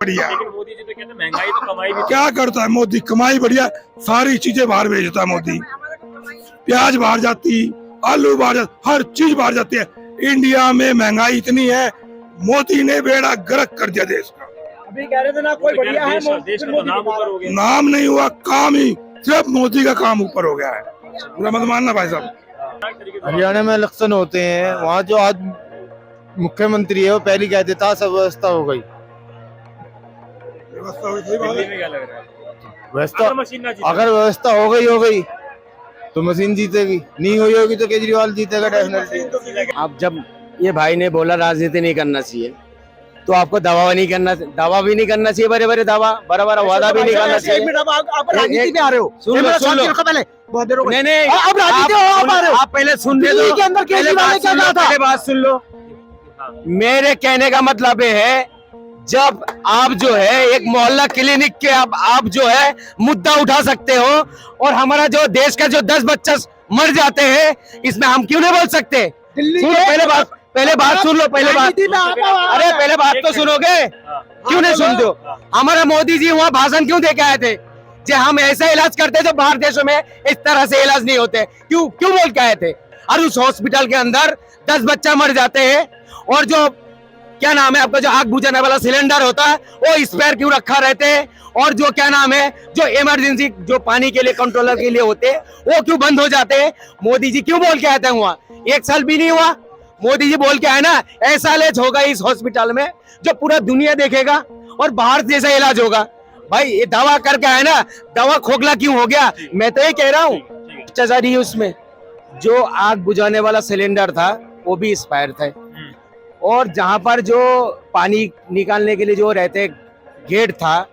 बढ़िया। लेकिन मोदी जी तो कहते हैं महंगाई तो कमाई भी क्या करता है मोदी? कमाई बढ़िया, सारी चीजें बाहर भेजता है मोदी। प्याज बाहर जाती, आलू बाहर जाती, हर चीज बाहर जाती है। इंडिया में महंगाई इतनी है, मोदी ने बेड़ा गर्क कर दिया देश का। अभी कह रहे थे ना कोई बढ़िया है, देश का तो नाम ऊपर हो गया। नाम नहीं हुआ, काम ही, सिर्फ मोदी का काम ऊपर हो गया है। पूरा मत मानना भाई साहब। हरियाणा में इलेक्शन होते हैं, वहाँ जो आज मुख्यमंत्री है वो पहले कह देता सब व्यवस्था हो गई। दिल्ली में क्या लग रहा है? व्यवस्था अगर मशीन ना जीते? अगर व्यवस्था हो गई तो मशीन जीतेगी, नहीं हुई होगी तो केजरीवाल जीतेगा डेफिनेटली। अब जब ये भाई ने बोला राजनीति नहीं करना चाहिए, तो आपको दावा भी नहीं करना चाहिए, बड़े बड़े दावा, बड़ा वादा भी नहीं करना चाहिए। आप राजनीति में आ रहे हो, सुन लो पहले नहीं अब राजनीति में आप आ रहे हो। आप पहले सुन ले दिल्ली के अंदर केजरीवाल ने क्या कहा था? पहले बात सुन लो। मेरे कहने का मतलब ये है, जब आप जो है एक मोहल्ला क्लिनिक के आप जो है मुद्दा उठा सकते हो, और हमारा जो देश का जो 10 बच्चा मर जाते हैं, इसमें हम क्यों नहीं बोल सकते? सुन, पहले बात सुन लो, पहले बात तो सुनोगे, क्यों नहीं सुनते हो? हमारा मोदी जी वहाँ भाषण क्यों दे के आए थे? जो हम ऐसा इलाज करते जो बाहर देशों में इस तरह से इलाज नहीं होते, क्यों बोल के आए थे? और उस हॉस्पिटल के अंदर 10 बच्चा मर जाते हैं, और जो क्या नाम है आपका, जो आग बुझाने वाला सिलेंडर होता है वो स्पेयर क्यों रखा रहते हैं, और जो क्या नाम है, जो इमरजेंसी जो पानी के लिए कंट्रोलर के लिए होते हैं वो क्यों बंद हो जाते हैं? मोदी जी क्यों बोल के आए थे? वहाँ 1 साल भी नहीं हुआ, मोदी जी बोल के आए ना ऐसा इलाज होगा इस हॉस्पिटल में जो पूरा दुनिया देखेगा और बाहर जैसा इलाज होगा। भाई ये दावा करके आए ना, दावा खोखला क्यों हो गया? मैं तो ये कह रहा हूँ, भ्रष्टाचारी उसमें जो आग बुझाने वाला सिलेंडर था वो भी एक्सपायर था, और जहां पर जो पानी निकालने के लिए जो रहते गेट था,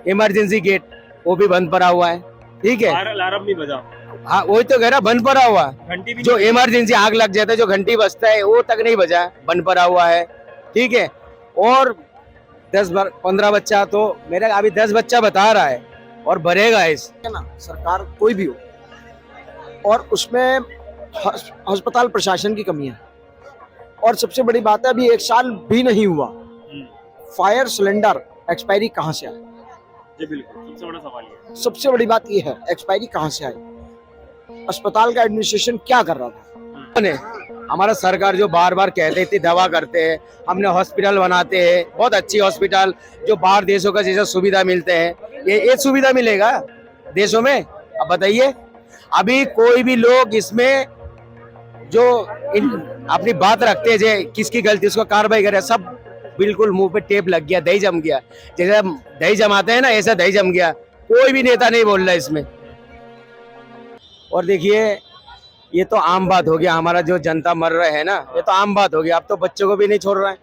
इमरजेंसी गेट, वो भी बंद पड़ा हुआ है। ठीक है, अलार्म नहीं बजा। हाँ वही तो कह रहा, बंद पड़ा हुआ। घंटी भी जो इमरजेंसी आग लग जाता है, जो घंटी बजता है वो तक नहीं बजा, बंद पड़ा हुआ है। ठीक है, और 10-15 बच्चा, तो मेरा अभी 10 बच्चा बता रहा है और बढ़ेगा इस ना सरकार कोई भी हो, और उसमें अस्पताल प्रशासन की कमी है। और सबसे बड़ी बात है, अभी 1 साल भी नहीं हुआ, फायर सिलेंडर एक्सपायरी कहाँ से आई? जी बिल्कुल, सबसे बड़ा सवाल ये। सबसे बड़ी बात ये है, एक्सपायरी कहाँ से आई? अस्पताल का एडमिनिस्ट्रेशन क्या कर रहा था? हमारा सरकार जो बार बार कहते, इतनी दवा करते हैं, हमने हॉस्पिटल बनाते हैं, बहुत अच्छी हॉस्पिटल जो बाहर देशों का जैसा सुविधा मिलते हैं, ये सुविधा मिलेगा देशों में? अब बताइए, अभी कोई भी लोग इसमें जो अपनी बात रखते हैं, जे किसकी गलती उसको कार्रवाई करे, सब बिल्कुल मुंह पे टेप लग गया, दही जम गया। जैसे दही जमाते हैं ना, ऐसा दही जम गया, कोई भी नेता नहीं बोल रहा इसमें। और देखिए, ये तो आम बात हो गया, हमारा जो जनता मर रहे है ना, ये तो आम बात हो गया, अब तो बच्चों को भी नहीं छोड़ रहा है।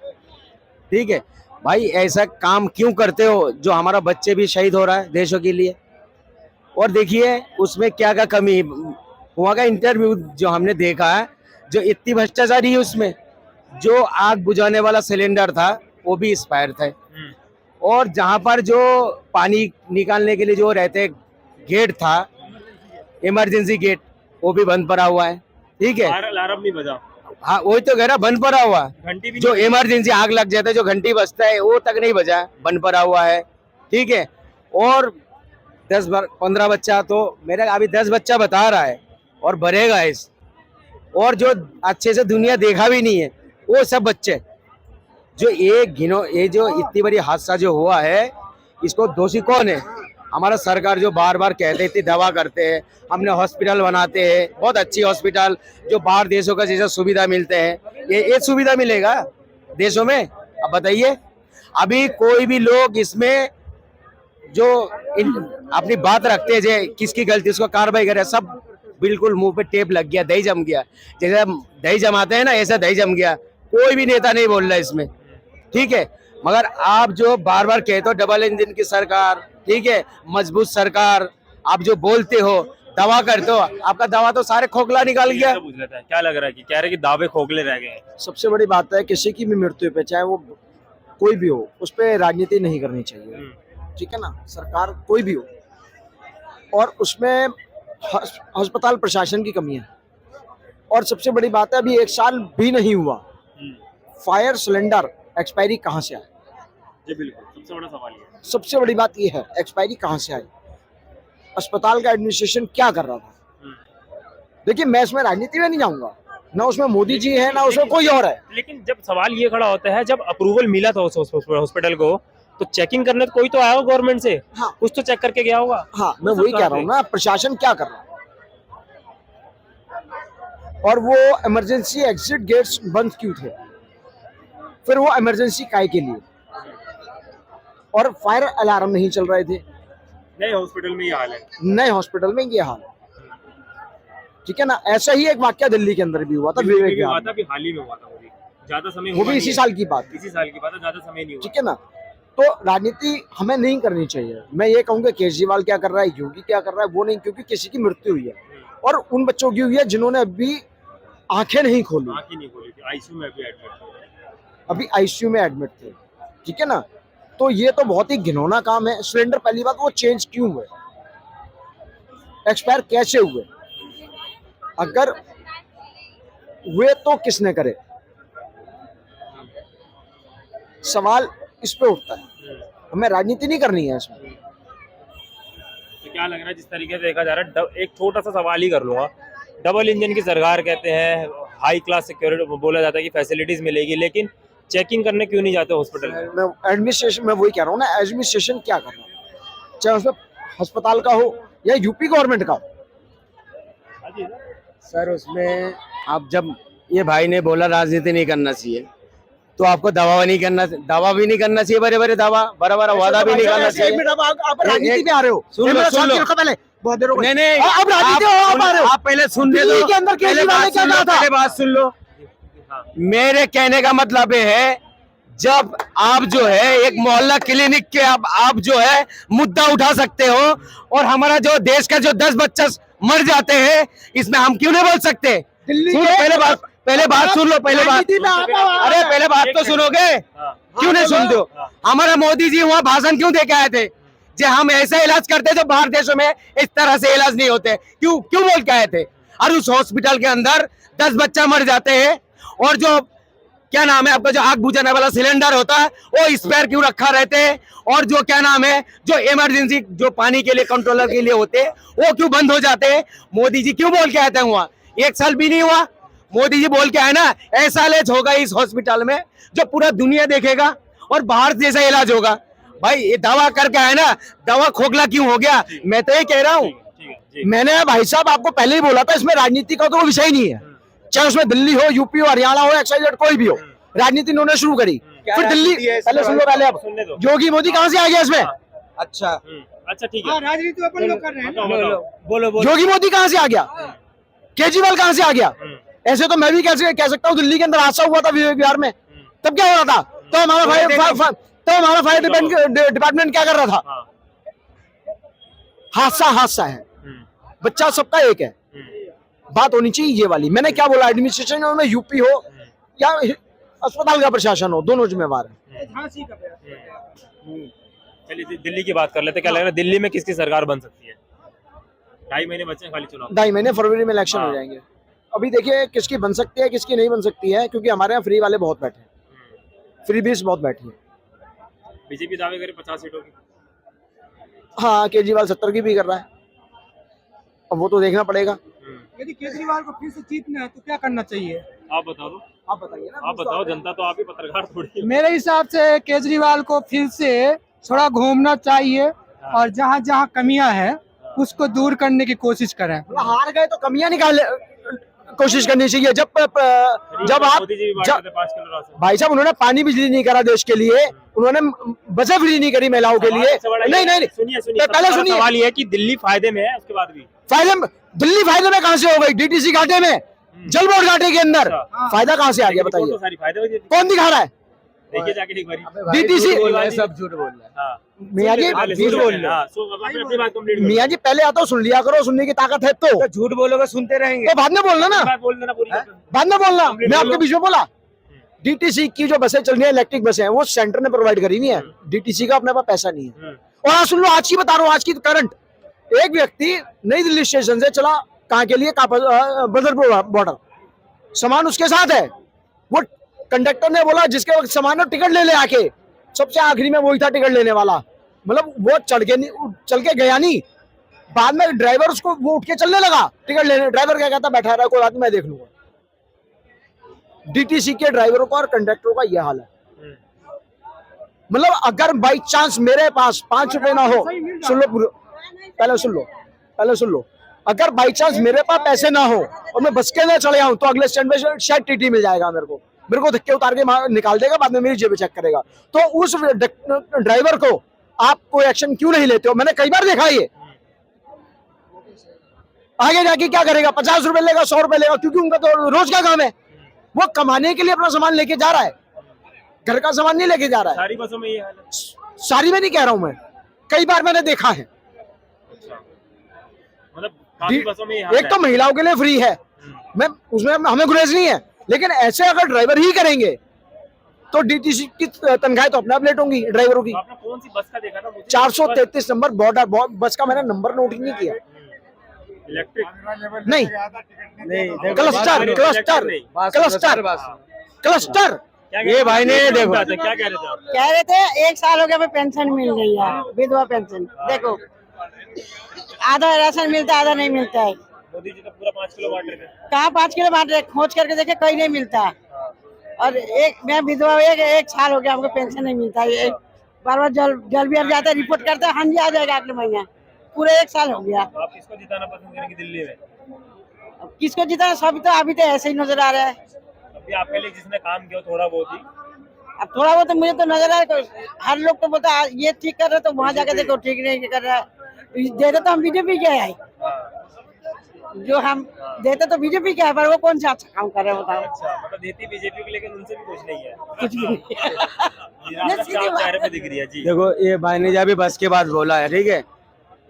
ठीक है भाई, ऐसा काम क्यों करते हो जो हमारा बच्चे भी शहीद हो रहा है देशों के लिए? और देखिए उसमें क्या क्या कमी, वहाँ का इंटरव्यू जो हमने देखा है, जो इतनी भ्रष्टाचारी है उसमें, जो आग बुझाने वाला सिलेंडर था वो भी एक्सपायर था, और जहाँ पर जो पानी निकालने के लिए जो रहते गेट था, इमरजेंसी गेट, वो भी बंद पड़ा हुआ है। ठीक है, अलार्म नहीं बजा। हाँ वही तो कह रहा, बंद पड़ा हुआ। घंटी भी जो इमरजेंसी आग लग जाता है, जो घंटी बजता है वो तक नहीं बजा, बंद पड़ा हुआ है। ठीक है, और 10-15 बच्चा, तो मेरा अभी 10 बच्चा बता रहा है और बढ़ेगा इस, और जो अच्छे से दुनिया देखा भी नहीं है वो सब बच्चे, जो ये जो इतनी बड़ी हादसा जो हुआ है, इसको दोषी कौन है? हमारा सरकार जो बार बार कहते, इतनी दवा करते हैं, हमने हॉस्पिटल बनाते हैं, बहुत अच्छी हॉस्पिटल जो बाहर देशों का जैसा सुविधा मिलते हैं, ये सुविधा मिलेगा देशों में? अब बताइए, अभी कोई भी लोग इसमें जो अपनी बात रखते हैं, जे किसकी गलती उसको कार्रवाई करे, सब बिल्कुल मुंह पे टेप लग गया, दही जम गया। जैसे दही जमाते हैं ना, ऐसा दही जम गया, कोई भी नेता नहीं बोल रहा इसमें। ठीक है, मगर आप जो बार बार कहते हो डबल इंजन की सरकार, ठीक है, मजबूत सरकार, आप जो बोलते हो, दावा करते हो, आपका दावा तो सारे खोखला निकाल गया। क्या लग रहा है कि कह रहे कि दावे खोखले रह गए हैं? सबसे बड़ी बात है, किसी की भी मृत्यु पे, चाहे वो कोई भी हो, उस पर राजनीति नहीं करनी चाहिए। ठीक है ना, सरकार कोई भी हो, और उसमें अस्पताल प्रशासन की कमी है। और सबसे बड़ी बात है, अभी 1 साल भी नहीं हुआ, फायर सिलेंडर एक्सपायरी कहाँ से आई? जी बिल्कुल, सबसे बड़ा सवाल ये है। सबसे बड़ी बात ये है, एक्सपायरी कहाँ से आई, अस्पताल का एडमिनिस्ट्रेशन क्या कर रहा था। देखिए मैं इसमें राजनीति में नहीं जाऊंगा, ना उसमें मोदी जी है ना उसमें कोई और है। लेकिन जब सवाल ये खड़ा होता है, जब अप्रूवल मिला था उस हॉस्पिटल को, तो चेकिंग करने तो कोई तो आया होगा गवर्नमेंट से, हाँ। कुछ तो चेक करके गया होगा। हाँ मैं वही कह रहा हूँ ना, प्रशासन क्या कर रहा है। और वो इमरजेंसी एग्जिट गेट्स बंद क्यों थे, फिर वो इमरजेंसी काय के लिए, और फायर अलार्म नहीं चल रहे थे। नए हॉस्पिटल में ये हाल है। नए हॉस्पिटल में ये हाल है, ठीक है ना। ऐसा ही एक वाकया दिल्ली के अंदर भी हुआ था, दिल्ली में विवेक भी हुआ विहार था, अभी हाल ही में हुआ था, वो भी ज्यादा समय वो हुआ भी नहीं इसी है। साल की बात है, इसी साल की बात है, ज्यादा समय नहीं हुआ। ठीक है ना। तो राजनीति हमें नहीं करनी चाहिए। मैं ये कहूंगा केजरीवाल क्या कर रहा है, योगी क्या कर रहा है, वो नहीं, क्योंकि किसी की मृत्यु हुई है और उन बच्चों की हुई है जिन्होंने अभी आंखें नहीं खोली, आँख ही नहीं खोली थी, आईसीयू में भी एडमिट थे। अभी आईसीयू में एडमिट थे, ठीक है ना। तो ये तो बहुत ही घिनौना काम है। सिलेंडर पहली बात वो चेंज क्यों हुए, एक्सपायर कैसे हुए, अगर हुए तो किसने करे, सवाल इस पे उठता है। हमें राजनीति नहीं करनी है इसमें। तो क्या लग रहा है, जिस तरीके से देखा जा रहा है, एक छोटा सा सवाल ही कर लूंगा, डबल इंजन की सरकार कहते हैं, हाई क्लास सिक्योरिटी बोला जाता है कि फैसिलिटीज मिलेगी, लेकिन चेकिंग करने क्यों नहीं जाते हॉस्पिटल में? मैं एडमिनिस्ट्रेशन में वही कह रहा हूँ ना, एडमिनिस्ट्रेशन क्या कर रहा है, चाहे उसमें अस्पताल का हो या यूपी गवर्नमेंट का हो। सर उसमें आप जब ये भाई ने बोला राजनीति नहीं करना चाहिए, तो आपको दावा नहीं करना, दावा भी नहीं करना चाहिए, बड़े बड़े दावा, बड़ा बड़ा वादा भी नहीं करना चाहिए। आप राजनीति में आ रहे हो, सुन लो, सुन लो। पहले बहुत देर हो गई। नहीं नहीं, अब राजनीति में आप आ रहे हो। आप पहले सुन ले दिल्ली दो, के अंदर पहले केजरीवाल ने बात क्या सुन लो, कहा था? पहले बात सुन लो। मेरे कहने का मतलब ये है, जब आप जो है एक मोहल्ला क्लिनिक के आप जो है मुद्दा उठा सकते हो, और हमारा जो देश का जो 10 बच्चे मर जाते हैं, इसमें हम क्यों नहीं बोल सकते? दिल्ली सुनो, के- पहले बात सुन लो, पहले बात, राजनीति में आप आ- अरे पहले बात तो सुनोगे, क्यों नहीं सुनते हो? हमारा मोदी जी वहाँ भाषण क्यों दे के आए थे, जो हम ऐसा इलाज करते जो बाहर देशों में इस तरह से इलाज नहीं होते, क्यों बोल के आए थे? और उस हॉस्पिटल के अंदर 10 बच्चा मर जाते हैं, और जो क्या नाम है आपका, जो आग बुझाने वाला सिलेंडर होता है वो स्पेयर क्यों रखा रहते हैं, और जो क्या नाम है, जो इमरजेंसी जो पानी के लिए कंट्रोलर के लिए होते हैं वो क्यों बंद हो जाते हैं? मोदी जी क्यों बोल के आए थे वहाँ? 1 साल भी नहीं हुआ, मोदी जी बोल के आए ना, ऐसा इलाज होगा इस हॉस्पिटल में जो पूरा दुनिया देखेगा और बाहर जैसा इलाज होगा। भाई ये दावा करके आए ना, दवा खोखला क्यों हो गया? मैं तो ये कह रहा हूँ, मैंने भाई साहब आपको पहले ही बोला था, इसमें राजनीति का तो विषय नहीं है, चाहे उसमें दिल्ली हो, यूपी हो, हरियाणा हो, XYZ कोई भी हो, राजनीति इन्होंने शुरू करी। फिर दिल्ली, पहले सुन लो, पहले अब सुनने दो। योगी मोदी कहाँ से आ गया इसमें? अच्छा अच्छा ठीक है, राजनीति अपन लोग कर रहे हैं। बोलो बोलो। योगी मोदी कहाँ से आ गया? केजरीवाल कहाँ से आ गया? ऐसे तो मैं भी कैसे कह सकता हूँ, दिल्ली के अंदर हादसा हुआ था विवेक विहार में, तब क्या हो रहा था? तो हमारा फायर डिपार्टमेंट क्या कर रहा था? हादसा है, बच्चा सबका एक है, बात होनी चाहिए ये वाली। मैंने क्या बोला, एडमिनिस्ट्रेशन में यूपी हो या अस्पताल का प्रशासन हो, दोनों जिम्मेवार है। झांसी का प्रयास। चलिए दिल्ली की बात कर लेते हैं। क्या लग रहा है दिल्ली में किसकी सरकार बन सकती है? 2.5 महीने बचे हैं खाली चुनाव। 2.5 महीने, फरवरी में इलेक्शन हो हाँ। जाएंगे। अभी देखिए किसकी बन सकती है, किसकी नहीं बन सकती है, क्योंकि हमारे यहाँ फ्री वाले बहुत बैठे हैं, फ्री बीस बहुत बैठी है। बीजेपी दावे करे 50 सीटों की। हाँ, केजरीवाल 70 की भी कर रहा है, अब वो तो देखना पड़ेगा। यदि केजरीवाल को फिर से जीतना है तो क्या करना चाहिए? आप बता दो, आप बताइए ना, आप बताओ, जनता तो आप ही पत्रकार थोड़ी। मेरे हिसाब से केजरीवाल को फिर से थोड़ा घूमना चाहिए और जहाँ जहाँ कमियां हैं उसको दूर करने की कोशिश करें। हार गए तो कमियां निकाल कोशिश करनी चाहिए। जब आप मोदी जी भी बांट जब देते 5 किलो राशन। भाई साहब, उन्होंने पानी बिजली नहीं करा देश के लिए, उन्होंने बसें फ्री नहीं करी महिलाओं के लिए। नहीं, सुनिए पहले सुनिए। सवाल ये है कि दिल्ली फायदे में है, उसके बाद भी दिल्ली फायदे में कहाँ से हो गई? डीटीसी घाटे में, जल बोर्ड घाटे के अंदर फायदा कहाँ से आ गया बताइए? तो सारी फायदे हुए। कौन दिखा रहा है? देखिए जाके एक बारी। डीटीसी सब झूठ बोल रहा है। हाँ, मियाँ जी, झूठ बोल रहे हैं। हाँ, अपनी बात कंप्लीट मियाँ जी पहले आता सुन लिया करो, सुनने की ताकत है तो झूठ बोलोगे सुनते रहेंगे। तो बाद में बोलना ना, बात बोल देना पूरी। बाद में बोलना। Complete मैं आपके बोलो। बीच में बोला? डीटीसी की जो बसें चल रही है, इलेक्ट्रिक बसें हैं, वो सेंटर ने प्रोवाइड करी नहीं है, डीटीसी का अपने पास पैसा नहीं है। और आज सुन लो, आज की बता रहा हूँ, आज की करंट, एक व्यक्ति नई दिल्ली स्टेशन से चला कहाँ के लिए, बदरपुर बॉर्डर, सामान उसके साथ है, वो कंडक्टर ने बोला जिसके वक्त सामान हो टिकट ले आके, सबसे आखिरी में वही था टिकट लेने वाला, मतलब वो चल के गया नहीं, बाद में ड्राइवर उसको वो उठ के चलने लगा टिकट लेने। ड्राइवर क्या कहता, बैठा रहा कोई बात नहीं मैं देख लूंगा। डीटीसी के ड्राइवरों का और कंडक्टरों का यह हाल है। मतलब अगर बाई चांस मेरे पास 5 रुपए ना हो, सुन लो पहले सुन लो, अगर बाई चांस मेरे पास पैसे ना हो और मैं बस के अंदर चले आऊं तो अगले स्टैंड पे शायद टीटी मिल जाएगा मेरे को धक्के उतार के निकाल देगा, बाद में मेरी जेब चेक करेगा। तो उस ड्राइवर को आप कोई एक्शन क्यों नहीं लेते हो? मैंने कई बार देखा ये। आगे जाके क्या करेगा? 50 रुपए लेगा, 100 रुपए लेगा, क्योंकि उनका तो रोज का काम है। वो कमाने के लिए अपना सामान लेके जा रहा है, घर का सामान नहीं लेके जा रहा है। सारी बसों में ये हाल है? सारी में नहीं कह रहा हूं मैं, कई बार मैंने देखा है। मतलब काफी बसों में ये हाल एक तो महिलाओं के लिए फ्री है, मैं उसमें हमें गुरेज नहीं है, लेकिन ऐसे अगर ड्राइवर ही करेंगे तो डीटीसी की तनख्वाहें तो अपने आप लेट होंगी ड्राइवरों की। आपने कौन सी बस का देखा था? 433 नंबर बॉर्डर बस का मैंने नंबर नोट ही नहीं किया। इलेक्ट्रिक नहीं, क्लस्टर ये भाई ने देखो क्या कह रहे थे आप? कह रहे थे 1 साल हो गया हमें पेंशन मिल रही है, विधवा पेंशन। देखो आधा राशन मिलता है, आधा नहीं मिलता है। मोदी जी तो पूरा 5 किलो बांट रहे थे। कहाँ 5 किलो बांट रहे? खोज करके देखे कहीं नहीं मिलता। और मैं विधवा 1 साल हो गया हमको पेंशन नहीं मिलता है। बार जल भी जाता है, रिपोर्ट करते हैं, हाँ जी आ जाएगा अगले महीने। पूरे 1 साल हो गया। आप किसको जिताना पसंद करेंगे दिल्ली में? अब किसको जिताना? सब तो अभी तो ऐसे ही नजर आ रहा है। अभी आपके लिए जिसने काम किया थोड़ा बहुत ही, अब थोड़ा बहुत तो मुझे तो नजर आ रहा है। हर लोग तो बोलता है ये ठीक कर रहे, तो वहाँ जाके देखो ठीक नहीं कर रहा है। देते तो हम बीजेपी के है, जो हम देते तो बीजेपी के है, पर वो कौन सा अच्छा काम कर रहे हैं बताओ। अच्छा मतलब देती बीजेपी को, लेकिन उनसे भी कुछ नहीं है। कुछ भी नहीं। चेहरे पे दिख रही है जी। देखो ये भाई ने जब भी बस के बाद बोला है, ठीक है,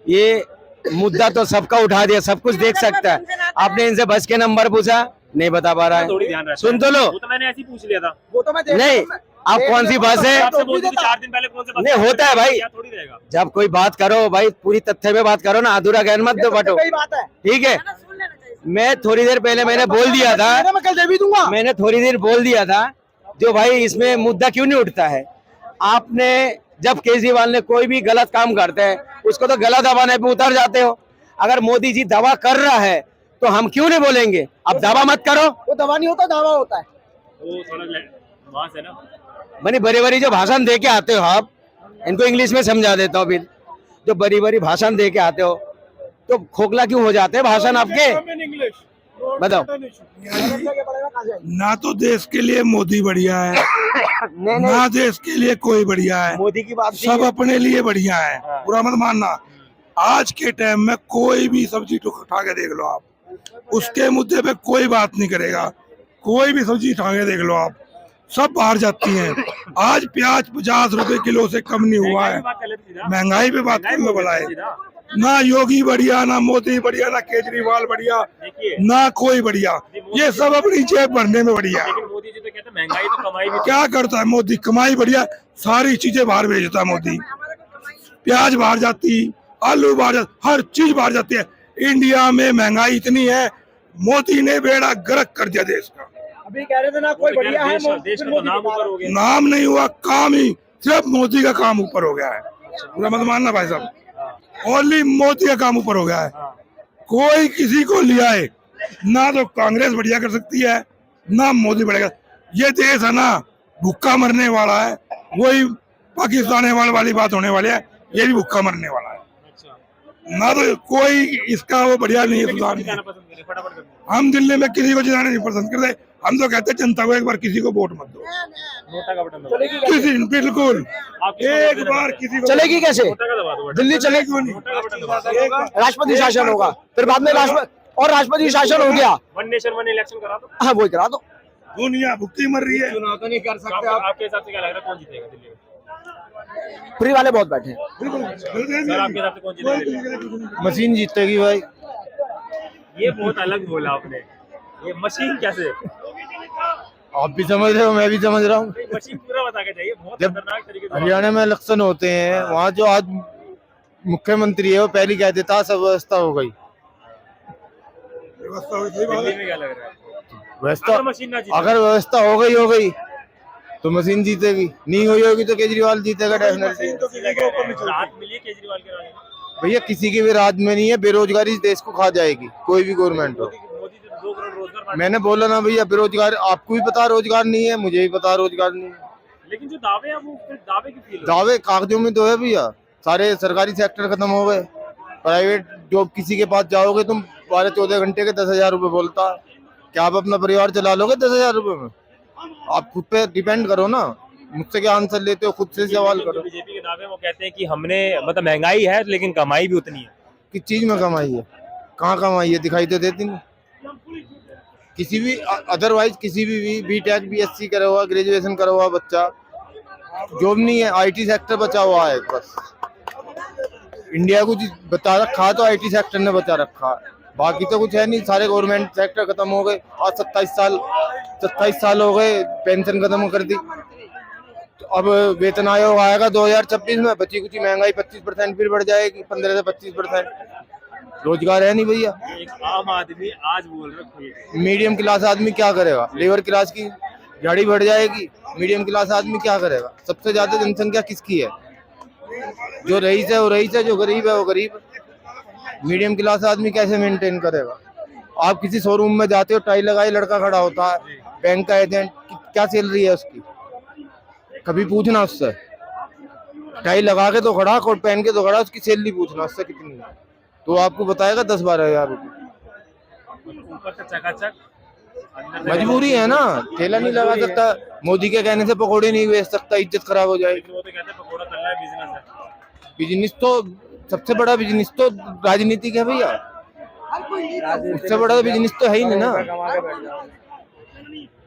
ये मुद्दा तो सबका उठा दिया, सब कुछ देख सकता है। आपने इनसे बस के नंबर पूछा, नहीं बता पा रहा थोड़ी है। ध्यान रखना सुन तो लो, वो तो मैंने ऐसे ही पूछ लिया था। वो तो मैं नहीं आप कौन सी बस है? आपसे बोल दी थी 4 दिन पहले कौन से बस नहीं होता है भाई, क्या थोड़ी रहेगा। जब कोई बात करो भाई पूरी तथ्य में बात करो ना, अधूरा ज्ञान मत दो बटो, बात है। ठीक है। मैं थोड़ी देर पहले मैंने बोल दिया था, मैं कल दे भी दूंगा। मैंने थोड़ी देर बोल दिया था जो भाई इसमें मुद्दा क्यों नहीं उठता है। आपने जब केजरीवाल ने कोई भी गलत काम करते हैं उसको तो गलत दबाने पे उतर जाते हो। अगर मोदी जी दावा कर रहा है तो हम क्यों नहीं बोलेंगे? अब दावा मत करो। वो दवा नहीं होता, दावा होता है। वो थोड़ा वहां से ना बनी बड़ी बड़ी जो भाषण दे के आते हो आप, इनको इंग्लिश में समझा देता हूँ। फिर जो बड़ी बड़ी भाषण दे के आते हो तो खोखला क्यों हो जाते हैं भाषण आपके? बताओ। ना तो देश के लिए मोदी बढ़िया है, ना देश के लिए कोई बढ़िया है। मोदी की बात सब अपने लिए बढ़िया है, बुरा मत मानना। आज के टाइम में कोई भी सब्जी उठा के देख लो आप, उसके मुद्दे पे कोई बात नहीं करेगा। कोई भी सब्जी उठा के देख लो आप, सब बाहर जाती हैं। आज प्याज 50 रुपए किलो से कम नहीं हुआ है। महंगाई पे बात करने वाला है। ना योगी बढ़िया, ना मोदी बढ़िया, ना केजरीवाल बढ़िया, ना कोई बढ़िया। ये सब अपनी जेब भरने में बढ़िया। लेकिन मोदी जी तो कहते हैं महंगाई तो कमाई भी। क्या करता है मोदी? कमाई बढ़िया, सारी चीजें बाहर भेजता है मोदी। प्याज बाहर जाती, आलू बाहर जाती, हर चीज बाहर जाती है। इंडिया में महंगाई इतनी है, मोदी ने बेड़ा गर्क कर दिया देश का। अभी कह रहे थे ना कोई बढ़िया है, देश का तो नाम ऊपर हो गया। नाम नहीं हुआ, काम ही सिर्फ मोदी का काम ऊपर हो गया है। पूरा मत मानना भाई साहब, ओनली मोदी का काम ऊपर हो गया है। कोई किसी को लिया है ना, तो कांग्रेस बढ़िया कर सकती है ना मोदी बढ़िया। ये देश है ना भूखा मरने वाला है, वही पाकिस्तान वाली बात होने वाली है। ये भी भूखा मरने वाला है ना, तो कोई इसका वो बढ़िया नहीं है, सुधार नहीं है। हम दिल्ली में किसी को जिताना नहीं पसंद करते। हम तो कहते हैं जनता को एक बार किसी को वोट मत दो। नोटा का बटन दबाओ। किसी बिल्कुल एक बार किसी को चलेगी कैसे? नोटा का दबा दो। दिल्ली चलेगी नहीं। नोटा का बटन दबा दो। राष्ट्रपति शासन होगा, फिर बाद में राष्ट्रपति शासन हो गया। वन नेशन वन इलेक्शन करा दो। हाँ वही करा दो। दुनिया भुक्की मर रही है। चुनाव तो नहीं कर सकते तो आप। आपके हिसाब से क्या लग रहा है कौन जीतेगा दिल्ली में? फ्री वाले बहुत बैठे हैं। सर आपके हिसाब से कौन जीतेगा? मशीन जीतेगी भाई। ये बहुत अलग बोला आपने। ये मशीन कैसे? आप भी समझ रहे हो, मैं भी समझ रहा हूँ। मशीन पूरा बता के चाहिए। बहुत जब खतरनाक तरीके से हरियाणा में इलेक्शन होते हैं, वहाँ जो आज मुख्यमंत्री है वो पहले कह देता सब व्यवस्था हो गई। दिल्ली में क्या लग रहा है? व्यवस्था अगर मशीन ना जीते? अगर व्यवस्था हो गई तो मशीन जीतेगी, नहीं हुई होगी तो केजरीवाल जीतेगा डेफिनेटली। राहत मिली है केजरीवाल के राज में? भैया किसी की भी राज में नहीं है, बेरोजगारी इस देश को खा जाएगी, कोई भी गवर्नमेंट हो। मोदी ने 2 करोड़ रोजगार बांटे। मैंने बोला ना भैया, बेरोजगार आपको भी पता रोजगार नहीं है, मुझे भी पता रोजगार नहीं है। लेकिन जो दावे हैं वो फिर दावे की फील दावे कागजों में तो है भैया, सारे सरकारी सेक्टर खत्म हो गए, प्राइवेट जॉब किसी के पास जाओगे तुम 12-14 घंटे के 10,000 रुपए बोलता है। क्या आप अपना परिवार चला लोगे 10,000 रुपए में? आप खुद पे डिपेंड करो ना, मुझसे क्या आंसर लेते हो, खुद से सवाल करो। बीजेपी के दावे वो कहते हैं कि हमने मतलब महंगाई है लेकिन कमाई भी उतनी है। किस चीज में कमाई है, कहाँ कमाई है, दिखाई तो देती नहीं। किसी भी अदरवाइज किसी भी बीटेक बीएससी करा हुआ, ग्रेजुएशन करा हुआ बच्चा, जॉब नहीं है, आईटी सेक्टर बचा हुआ है बस। इंडिया को बता रखा तो आईटी सेक्टर ने बचा रखा, बाकी तो कुछ है नहीं, सारे गवर्नमेंट सेक्टर खत्म हो गए। आज 27 साल हो गए, पेंशन खत्म कर दी। तो अब वेतन आयोग आएगा 2026 में, बची कुछ महंगाई 25% फिर बढ़ जाएगी, 15 से 25%। रोजगार है नहीं भैया। एक आम आदमी आज बोल रहा मीडियम क्लास आदमी क्या करेगा? लेबर क्लास की झाड़ी बढ़ जाएगी, मीडियम क्लास आदमी क्या करेगा? सबसे ज्यादा जनसंख्या किसकी है? जो रईस है वो रईस है, जो गरीब है वो गरीब है। मीडियम क्लास आदमी कैसे मेंटेन करेगा? आप किसी शोरूम में जाते हो, टाई लगाए लड़का खड़ा होता है, बैंक का एजेंट, क्या सैलरी है उसकी? कभी पूछना उससे, टाई लगा के तो खड़ा, कोट पहन के तो खड़ा, उसकी सैलरी पूछना उससे कितनी है, तो आपको बताएगा 10-12 हजार रुपये। ऊपर से चकाचक, अंदर से मजबूरी है ना, ठेला नहीं लगा सकता, मोदी के कहने से पकौड़े नहीं बेच सकता, इज्जत खराब हो जाएगी। लेकिन वो तो कहते हैं पकौड़ा तलना है, बिजनेस है। बिजनेस तो सबसे बड़ा बिजनेस तो राजनीति है भैया, उससे बड़ा बिजनेस तो है ही नहीं ना।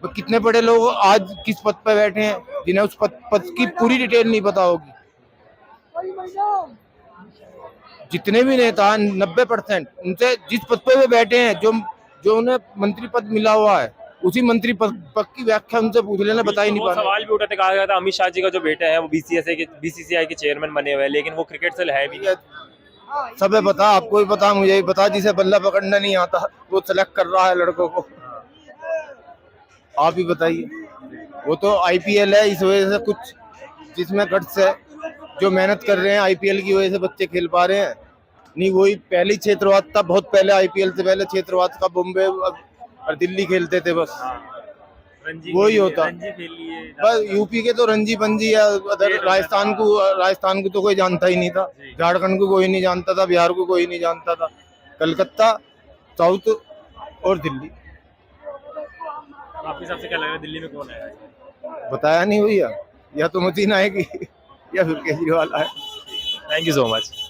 तो कितने बड़े लोग आज किस पद पे बैठे हैं जिन्हें उस पद की पूरी डिटेल नहीं पता होगी। जितने भी नेता 90% उनसे जिस पद पे वो बैठे हैं, जो उन्हें मंत्री पद मिला हुआ है, उसी मंत्री पद की व्याख्या उनसे पूछ लेना, बता ही नहीं वो पाना। सवाल भी उठाते, कहा गया था अमित शाह जी का जो बेटा है वो बीसीसीआई के चेयरमैन बने हुए हैं, लेकिन वो क्रिकेट से है भी नहीं। सब है पता, आपको भी पता, मुझे भी पता, जिसे बल्ला पकड़ना नहीं आता वो सेलेक्ट कर रहा है लड़कों को। आप ही बताइए, वो तो आईपीएल है, इस वजह से कुछ जिसमें गट्स है, जो मेहनत कर रहे हैं आईपीएल की वजह से बच्चे खेल पा रहे हैं। नहीं वही पहली क्षेत्रवाद था, बहुत पहले आईपीएल से पहले क्षेत्रवाद का बॉम्बे और दिल्ली खेलते थे बस, वही होता। बस यूपी के तो रणजी पंजी है, अदर राजस्थान को तो कोई जानता ही नहीं था, झारखंड को कोई नहीं जानता था, बिहार को कोई नहीं जानता था, कलकत्ता, साउथ और दिल्ली। आपके हिसाब से क्या लग रहा है दिल्ली में कौन आएगा? बताया नहीं भैया, या तो मशीन आएगी या फिर केजरीवाल आए। Thank you so much.